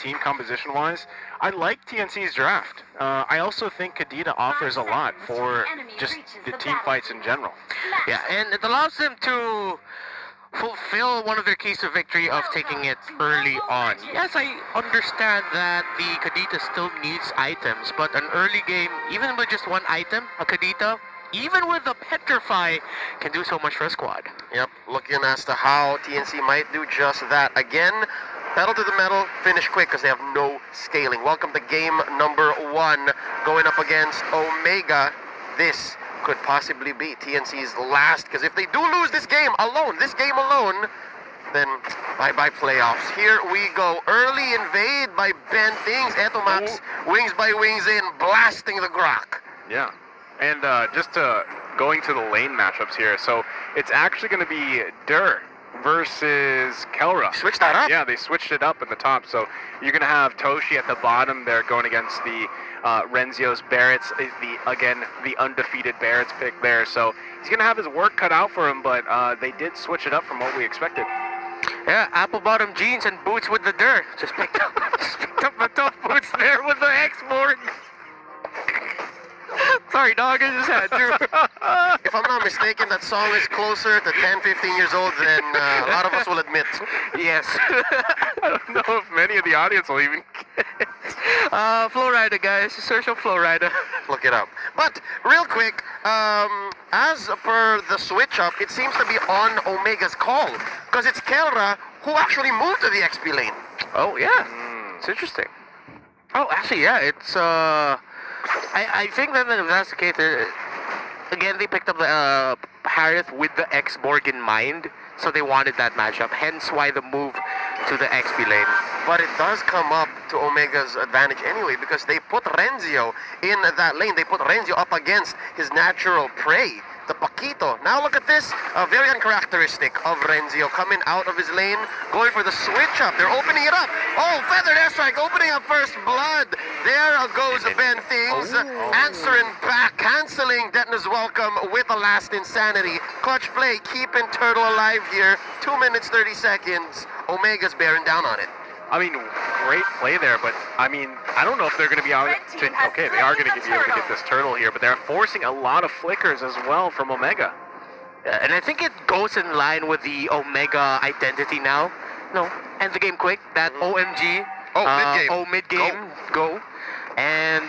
team composition-wise, I like TNC's draft. I also think Kadena offers a lot for just the team fights in general. Yeah, and it allows them to fulfill one of their keys to victory of taking it early on. Yes, I understand that the Kadita still needs items, but an early game, even with just one item, a Kadita, even with a Petrify, can do so much for a squad. Yep, looking as to how TNC might do just that. Again, pedal to the metal, finish quick because they have no scaling. Welcome to game number 1, going up against Omega. This could possibly be TNC's last, because if they do lose this game alone, then bye-bye playoffs. Here we go. Early invade by Ben Things. Etomax, wings by wings in, blasting the Grok. Yeah. And just going to the lane matchups here, so it's actually going to be Dur versus Kelra. Switch that up? Yeah, they switched it up at the top, so you're going to have Toshi at the bottom there going against the Renzio's Barrett's, the undefeated Barrett's pick there, so he's going to have his work cut out for him, but they did switch it up from what we expected. Yeah, apple bottom jeans and boots with the Dur. Just picked up the tough boots there with the X-board. Sorry, dog, I just had to. If I'm not mistaken, that song is closer to 10, 15 years old than a lot of us will admit. Yes. I don't know if many of the audience will even get it. Flowrider, guys. Search of Flowrider. Look it up. But, real quick, as per the switch up, it seems to be on Omega's call. Because it's Kelra who actually moved to the XP lane. Oh, yeah. It's interesting. Oh, actually, yeah, it's, I think that if that's the case, again, they picked up the Harith with the X-Borg in mind, so they wanted that matchup, hence why the move to the XP lane. But it does come up to Omega's advantage anyway, because they put Renzio in that lane. They put Renzio up against his natural prey, the Paquito. Now look at this, very uncharacteristic of Renzio coming out of his lane, going for the switch up. They're opening it up. Oh, feathered airstrike, opening up first blood. There goes Ben Things, answering back, canceling Detna's welcome with the last insanity. Clutch play, keeping Turtle alive here. 2 minutes, 30 seconds. Omega's bearing down on it. I mean, great play there, but I mean, I don't know if they're going to be able to, okay, they are going to be able to get this turtle here, but they're forcing a lot of flickers as well from Omega. Yeah, and I think it goes in line with the Omega identity now. No, end the game quick, that OMG. Mid-game, go. And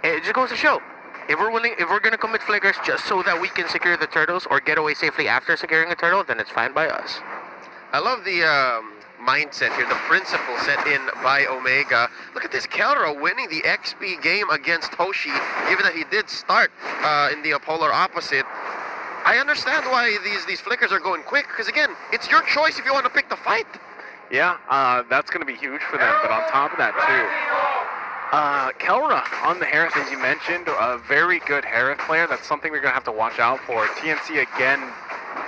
it just goes to show, if we're going to commit flickers just so that we can secure the turtles or get away safely after securing a turtle, then it's fine by us. I love the mindset here, the principle set in by Omega. Look at this, Kelra winning the XP game against Toshi, given that he did start in the polar opposite. I understand why these flickers are going quick, because again, it's your choice if you want to pick the fight. Yeah, that's going to be huge for them, but on top of that too, Kelra on the Harith, as you mentioned, a very good Harith player. That's something we're going to have to watch out for. TNC, again,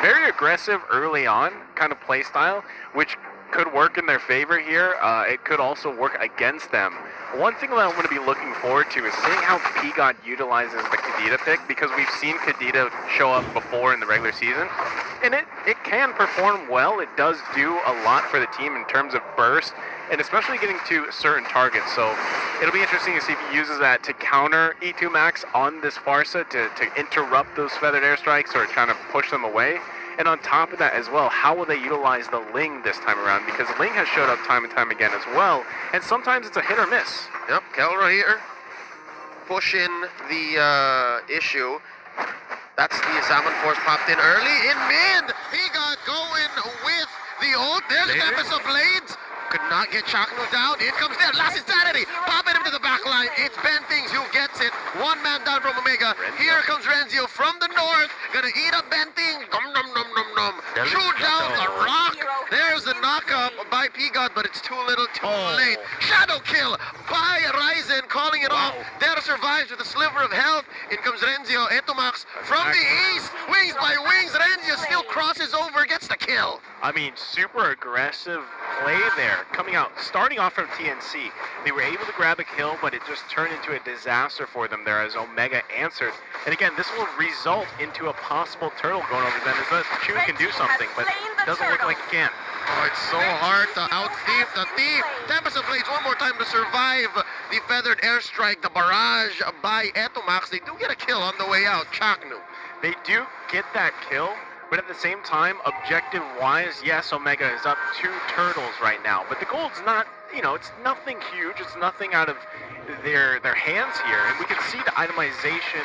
very aggressive early on kind of play style, which could work in their favor here. It could also work against them. One thing that I'm going to be looking forward to is seeing how P-God utilizes the Kadita pick, because we've seen Kadita show up before in the regular season, and it can perform well. It does do a lot for the team in terms of burst, and especially getting to certain targets. So it'll be interesting to see if he uses that to counter E2 Max on this Farsa, to interrupt those feathered airstrikes or kind of push them away. And on top of that as well, how will they utilize the Ling this time around? Because Ling has showed up time and time again as well, and sometimes it's a hit or miss. Yep, Kelra here, pushing the issue. That's the Salmon Force popped in early, in mid. He got going with the ult. There's Tempest of Blades. Could not get Chaknu down. In comes there. Last insanity. Popping him to the back line. It's Ben Things who gets it. One man down from Omega. Here comes Renzio from the north. Gonna eat up Ben Things. Nom nom nom nom nom. Shoot down the rock. There's the knockup by P-God, but it's too little, too late. Shadow kill by Ryzen, calling it off. There survives with a sliver of health. In comes Renzio. Etomax from the east. Wings by wings. Renzio still crosses over, gets the kill. I mean, super aggressive play there, coming out, starting off from TNC. They were able to grab a kill, but it just turned into a disaster for them there as Omega answered. And again, this will result into a possible turtle going over them, as Chu can do something, but it doesn't look like he can. Oh, it's so hard to out-thief the thief. Tempest of Blades one more time. to survive the feathered airstrike, the barrage by Etomax. They do get a kill on the way out, Chaknu. They do get that kill, but at the same time, objective-wise, yes, Omega is up 2 turtles right now. But the gold's not, it's nothing huge. It's nothing out of their hands here. And we can see the itemization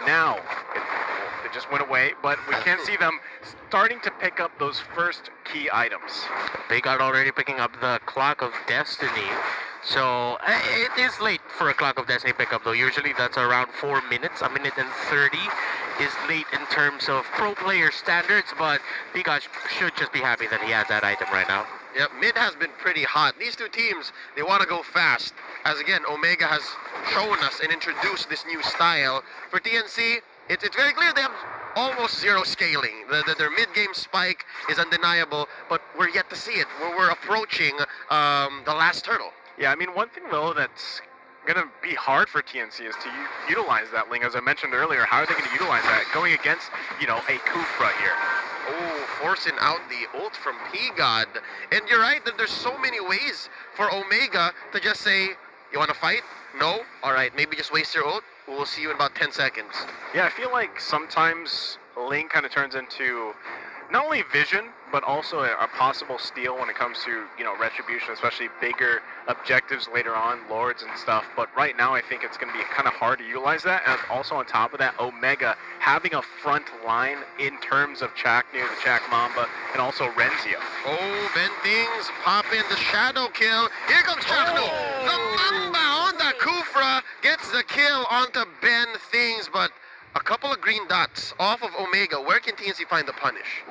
now. It just went away, but we can see them starting to pick up those first key items. They got already picking up the Clock of Destiny. So it is late for a Clock of Destiny pickup though. Usually that's around 4 minutes. A minute and 30 is late in terms of pro player standards, but Pika should just be happy that he has that item right now. Yep, mid has been pretty hot. These two teams, they want to go fast. As again, Omega has shown us and introduced this new style. For TNC, it's very clear they have almost zero scaling. Their mid-game spike is undeniable, but we're yet to see it. We're approaching the last turtle. Yeah, I mean, one thing though that's going to be hard for TNC is to utilize that Ling. As I mentioned earlier, how are they going to utilize that going against, a Kufra here? Oh, forcing out the ult from P-God. And you're right that there's so many ways for Omega to just say, you want to fight? No? All right, maybe just waste your ult. We'll see you in about 10 seconds. Yeah, I feel like sometimes Ling kind of turns into not only vision, but also a possible steal when it comes to, retribution, especially bigger objectives later on, lords and stuff. But right now, I think it's going to be kind of hard to utilize that. And also on top of that, Omega having a front line in terms of Chaknu, the Chak Mamba, and also Renzio. Oh, Bentings pop in the shadow kill. Here comes Chaknu. Oh! The Mamba on the Kufra gets the kill onto Ben Things, but a couple of green dots off of Omega. Where can TNC find the punish?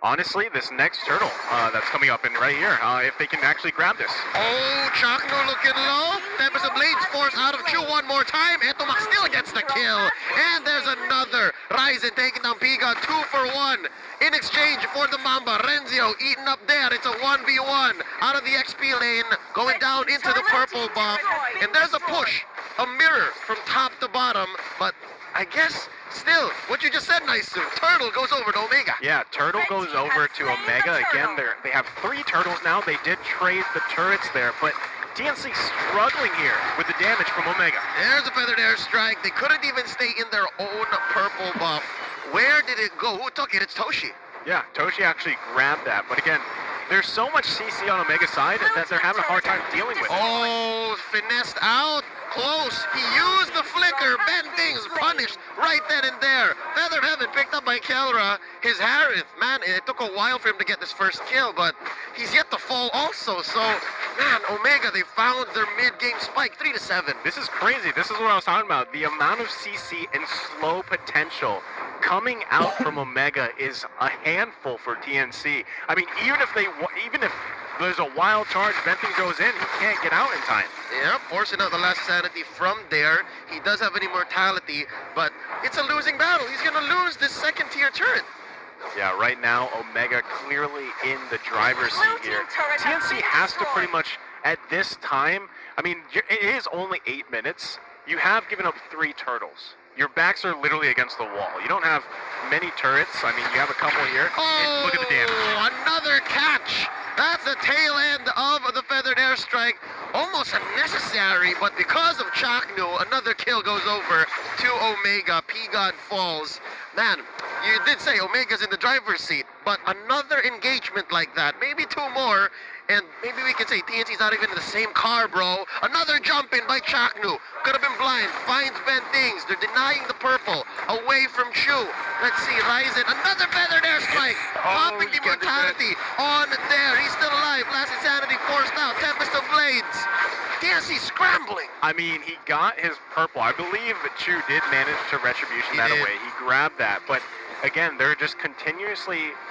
Honestly, this next turtle that's coming up in right here, if they can actually grab this. Oh, Chakno looking low. Tempest of Blades force out of Q one more time. Etomax still gets the kill. And there's another. Ryzen taking down Piga 2 for 1. In exchange for the Mamba, Renzio eaten up there. It's a 1v1 out of the XP lane, going down into the purple buff. And there's a push, a mirror from top to bottom, but I guess still, what you just said, Naisu, Turtle goes over to Omega. Yeah, Turtle goes over to Omega. Again, they have 3 turtles now. They did trade the turrets there, but TNC struggling here with the damage from Omega. There's a feathered airstrike. They couldn't even stay in their own purple buff. Where did it go? Who took it? It's Toshi. Yeah, Toshi actually grabbed that, but again, there's so much CC on Omega's side that they're having a hard time dealing with. Oh, finessed out. Close. He used the flicker. Ben Things punished right then and there. Feathered Heaven picked up by Kelra. His Harith, man, it took a while for him to get this first kill, but he's yet to fall also. So, man, Omega, they found their mid-game spike, 3-7. This is crazy. This is what I was talking about. The amount of CC and slow potential coming out from Omega is a handful for TNC. I mean, even if there's a wild charge, Benthing goes in, he can't get out in time. Yeah, forcing out the last sanity from there. He does have an immortality, but it's a losing battle. He's going to lose this second tier turret. Yeah, right now, Omega clearly in the driver's seat here. TNC has to pretty much, at this time, I mean, it is only 8 minutes. You have given up 3 turtles. Your backs are literally against the wall. You don't have many turrets. I mean, you have a couple here. And look at the damage. Another catch. That's the tail end of the feathered airstrike. Almost unnecessary, but because of Chaknu, another kill goes over to Omega. P-God falls. Man, you did say Omega's in the driver's seat, but another engagement like that, maybe 2 more, and maybe we can say TNC's not even in the same car, bro. Another jump in by Chaknu. Could have been blind. Finds Ben Things. They're denying the purple. Away from Chu. Let's see, Ryzen. Another feathered airstrike. Popping the mortality on there. He's still alive. Last insanity forced out. Tempest of Blades. TNC scrambling. I mean, he got his purple. I believe Chu did manage to retribution that away. He grabbed that, but again, they're just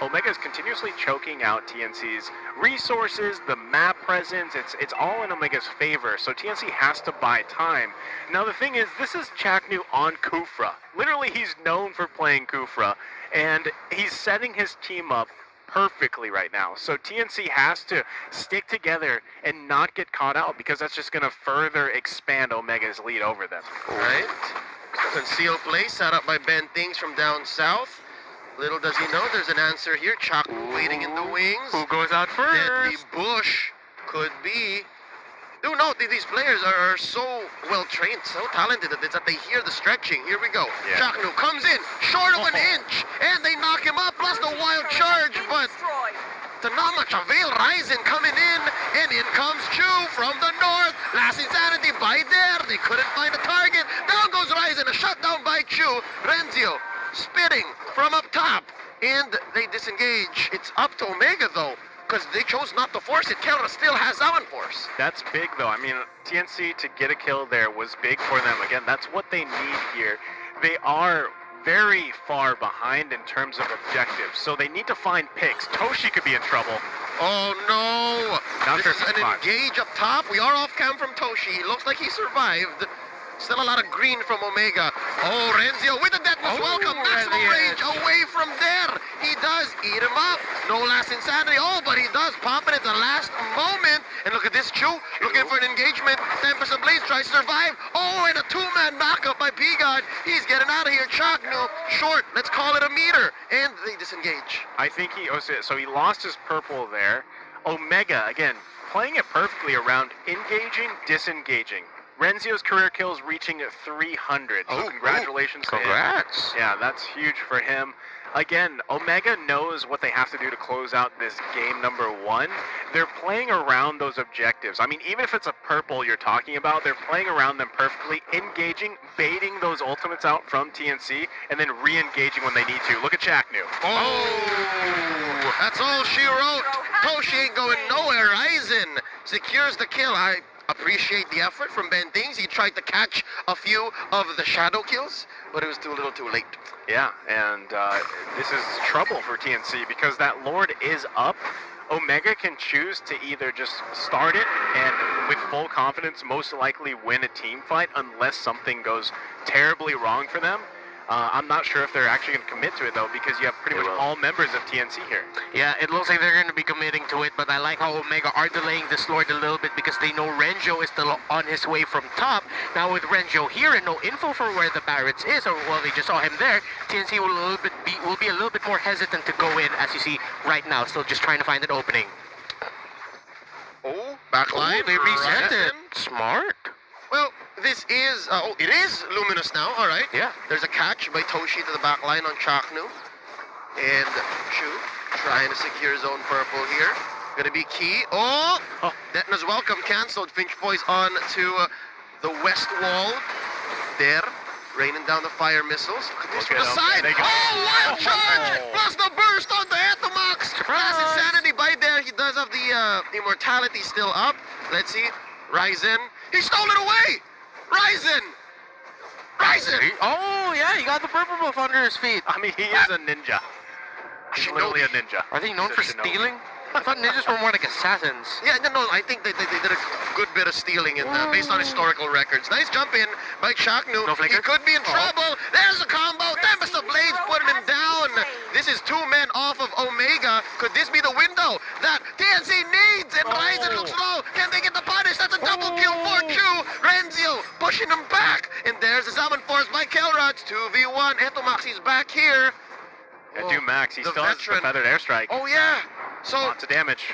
Omega's continuously choking out TNC's resources, the map presence. It's all in Omega's favor, so TNC has to buy time. Now the thing is, this is Chaknu on Kufra. Literally, he's known for playing Kufra, and he's setting his team up perfectly right now. So TNC has to stick together and not get caught out, because that's just going to further expand Omega's lead over them. All right. Concealed play set up by Ben Things from down south. Little does he know there's an answer here. Chaknu waiting in the wings. Who goes out first? Deadly Bush could be Do note that these players are so well trained, so talented that they hear the stretching. Here we go. Yeah. Chaknu comes in, short of an inch, and they knock him up, plus the wild charge, but to not much avail. Ryzen coming in, and in comes Chu from the north. Last Insanity by there. They couldn't find a target. Down goes Ryzen, a shutdown by Chu. Renzio spitting from up top, and they disengage. It's up to Omega, though, because they chose not to force it. Kelra still has Zaman Force. That's big, though. I mean, TNC to get a kill there was big for them. Again, that's what they need here. They are very far behind in terms of objectives, so they need to find picks. Toshi could be in trouble. Oh no! Not This sure is if he's an fine. engage up top. We are off cam from Toshi. He looks like he survived. Still a lot of green from Omega. Oh, Renzio with the deathless welcome. Maximum range away from there. He does eat him up. No last Insanity. Oh, but he does pop it at the last moment. And look at this Chu looking for an engagement. Tempest of Blaze tries to survive. Oh, and a two-man knockup by P-God. He's getting out of here. Chaknu short. Let's call it a meter. And they disengage. I think so he lost his purple there. Omega, again, playing it perfectly around engaging, disengaging. Renzio's career kills reaching 300. So congratulations to him. Congrats. Yeah, that's huge for him. Again, Omega knows what they have to do to close out this game number 1. They're playing around those objectives. I mean, even if it's a purple you're talking about, they're playing around them perfectly, engaging, baiting those ultimates out from TNC, and then re-engaging when they need to. Look at Chaknu. Oh, that's all she wrote. Toshi ain't going nowhere. Ryzen secures the kill. I appreciate the effort from Ben Things. He tried to catch a few of the shadow kills, but it was too little too late. Yeah, and this is trouble for TNC because that Lord is up. Omega can choose to either just start it and with full confidence most likely win a team fight unless something goes terribly wrong for them. I'm not sure if they're actually going to commit to it, though, because you have pretty much all members of TNC here. Yeah, it looks like they're going to be committing to it, but I like how Omega are delaying this Lord a little bit because they know Renjo is still on his way from top. Now with Renjo here and no info for where the Barretts is, or well, they just saw him there, TNC will be a little bit more hesitant to go in, as you see right now, still just trying to find an opening. Oh, backline. Oh, they reset Ryzen. it. Smart. Well, this is, it is Luminous now, all right. Yeah. There's a catch by Toshi to the back line on Chaknu. And Chu trying to secure his own purple here. Gonna be key. Oh! Detna's welcome canceled. Finch Boys on to the west wall. There, raining down the fire missiles. Look at this from the side. Oh, wild charge! Plus the burst on the Etomox. Last Insanity by there. He does have the immortality still up. Let's see. Ryzen. He stole it away! Ryzen! Ryzen! Oh, yeah, he got the purple buff under his feet. I mean, he is a ninja. He's literally a ninja. Are they known He's for a shinobi. stealing? I thought ninjas were more like assassins. Yeah, no, I think they did a good bit of stealing in based on historical records. Nice jump in by Chaknu. No flicker? He could be in trouble. There's a combo. Tempest of Blades putting him down. This is 2 men off of Omega. Could this be the window that TNC needs? And Ryzen looks low. Can they get the punish? That's a double kill for Chu. Renzio pushing him back. And there's the Zaman Force by Kelra. It's 2v1. Etomoxy's back here. Yeah, do Max. He The still has the veteran. feathered airstrike. Oh, yeah. So, Lots of damage.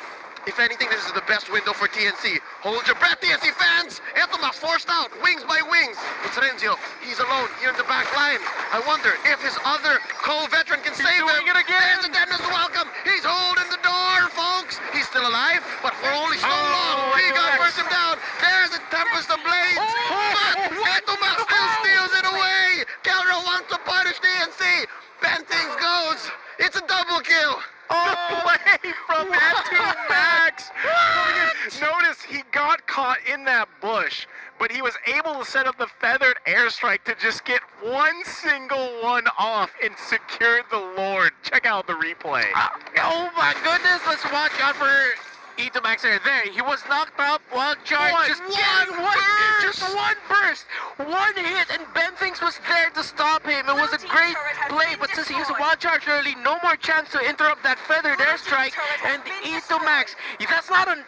if anything, this is the best window for TNC. Hold your breath, TNC fans! Etomox forced out, wings by wings. It's Renzio. He's alone here in the back line. I wonder if his other co-veteran can save him. doing it again. There's the Dennis welcome. He's holding the door, folks. He's still alive, but for only so long. He got burst him down. There's the Tempest of Blades. But Etomox still steals it away. Kelra wants to punish TNC. Bentings goes. It's a double kill. Play from that to Max. Notice he got caught in that bush, but he was able to set up the feathered airstrike to just get one single one off and secure the Lord. Check out the replay. Oh my goodness, let's watch out for Etomax there. He was knocked up, wild charge, just one burst, one hit, and Ben Things was there to stop him. It was a great play, but since he used a wild charge early, no more chance to interrupt that feathered airstrike, and Etomax, that's not an...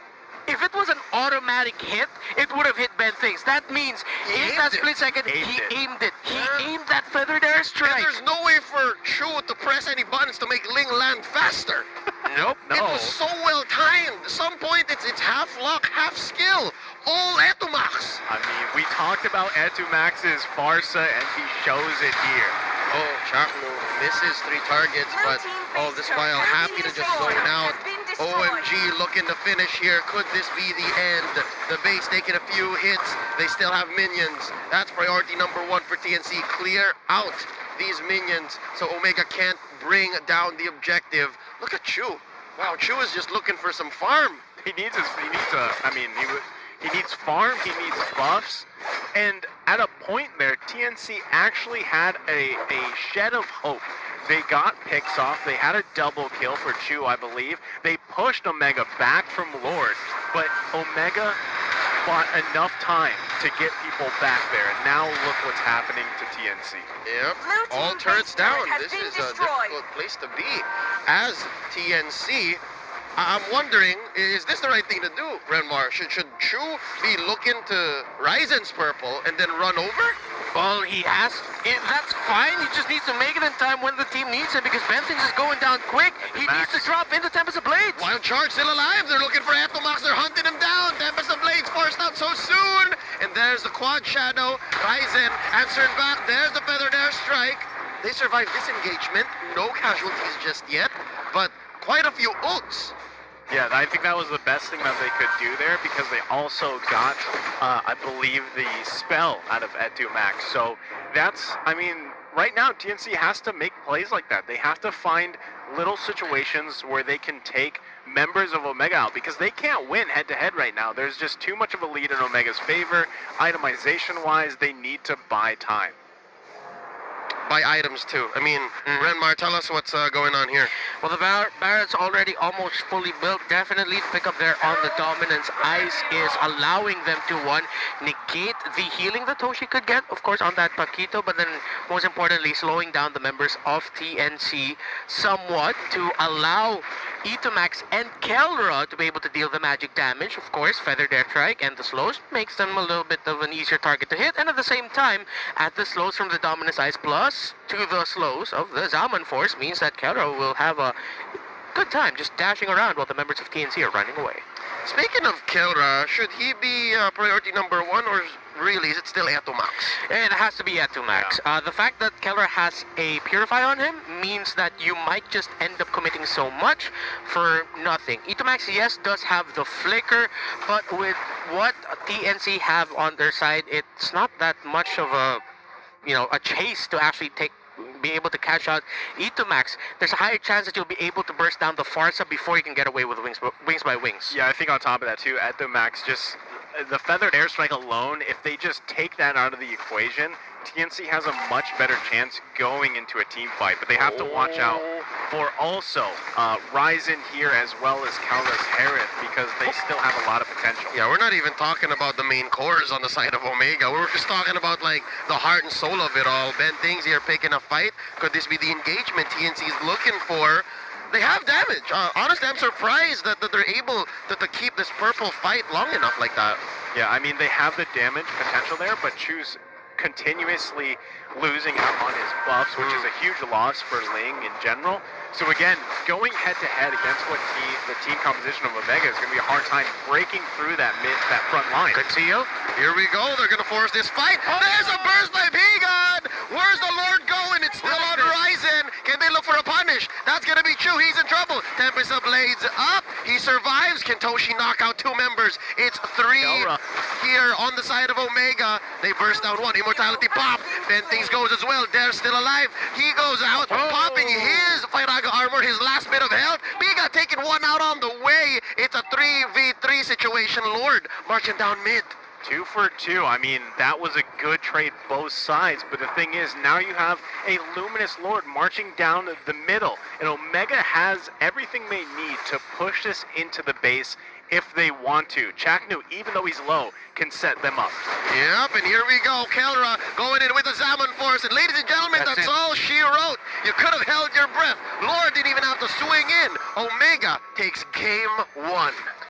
If it was an automatic hit, it would have hit Ben Things. That means in that split second, he aimed it. He aimed that feathered airstrike. And there's no way for Chu to press any buttons to make Ling land faster. Nope, It was so well timed. At some point, it's half luck, half skill. all Etomax. I mean, we talked about Etumax's Farsa, and he shows it here. Oh, Chakno misses 3 targets, but all this while happy to just zone out. OMG looking to finish here. Could this be the end? The base taking a few hits. They still have minions. That's priority number 1 for TNC. Clear out these minions so Omega can't bring down the objective. Look at Chu. Wow, Chu is just looking for some farm. He needs farm, he needs buffs, and at a point there, TNC actually had a shed of hope. They got picks off, they had a double kill for Chu, I believe. They pushed Omega back from Lord, but Omega bought enough time to get people back there, and now look what's happening to TNC. Yep, all turrets down. This is a difficult place to be as TNC. I'm wondering, is this the right thing to do, Renmar? Should Chu be looking to Ryzen's purple and then run over? Well, he has. That's fine. He just needs to make it in time when the team needs him because Benson's is going down quick. He needs to drop into Tempest of Blades. Wild Charge still alive. They're looking for Etomax. They're hunting him down. Tempest of Blades forced out so soon. And there's the quad shadow. Ryzen answering back. There's the Feathered Airstrike. They survived this engagement. No casualties just yet, but quite a few ults. Yeah, I think that was the best thing that they could do there because they also got, I believe, the spell out of Etumax. So that's, I mean, right now TNC has to make plays like that. They have to find little situations where they can take members of Omega out because they can't win head-to-head right now. There's just too much of a lead in Omega's favor. Itemization-wise, they need to buy time. Buy items too. I mean, Renmar, tell us what's going on here. Well, the Barrett's already almost fully built. Definitely to pick up there on the dominance. Ice is allowing them to, one, negate the healing that Toshi could get, of course, on that Paquito, but then most importantly, slowing down the members of TNC somewhat to allow Etomax and Kelra to be able to deal the magic damage. Of course, Feathered Airstrike and the slows makes them a little bit of an easier target to hit, and at the same time, at the slows from the Dominus Ice plus to the slows of the Zaman Force means that Kelra will have a good time just dashing around while the members of TNC are running away. Speaking of Kelra, should he be priority number 1 or really is it still Etomax? It has to be Etomax. Yeah. The fact that Kelra has a Purify on him means that you might just end up committing so much for nothing. Etomax, yes, does have the Flicker, but with what TNC have on their side, it's not that much of a chase to actually be able to catch out Etomax. There's a higher chance that you'll be able to burst down the Farsa before you can get away with wings by wings. Yeah, I think on top of that too, Etomax just the Feathered Airstrike alone, if they just take that out of the equation, TNC has a much better chance going into a team fight. But they have to watch out for also Ryzen here as well as Kalra's Harith because they still have a lot of potential. Yeah, we're not even talking about the main cores on the side of Omega. We're just talking about like the heart and soul of it all. Ben Things here picking a fight. Could this be the engagement TNC is looking for? They have damage. Honestly, I'm surprised that they're able to keep this purple fight long enough like that. Yeah, I mean, they have the damage potential there, but Chu's continuously losing out on his buffs, which is a huge loss for Ling in general. So again, going head-to-head against what the team composition of Omega is going to be a hard time breaking through that front line. Good seal. Here we go. They're going to force this fight. There's a burst by P-God. Where's the Lord going? It's still on Ryzen. Can they look for a punish? That's going to be Chu. He's in trouble. Tempest of Blades up. He survives. Can Toshi knock out 2 members? It's 3 here on the side of Omega. They burst down 1. Immortality pop. Then things goes as well. They're still alive. He goes out, popping his Firaga armor, his last bit of health. Biga taking 1 out on the way. It's a 3v3 situation. Lord marching down mid. 2 for 2. I mean, that was a good trade both sides, but the thing is, now you have a Luminous Lord marching down the middle, and Omega has everything they need to push this into the base if they want to. Chaknu, even though he's low, can set them up. Yep, and here we go. Kelra going in with the Zaman Force, and ladies and gentlemen, that's all she wrote. You could have held your breath. Lord didn't even have to swing in. Omega takes game 1.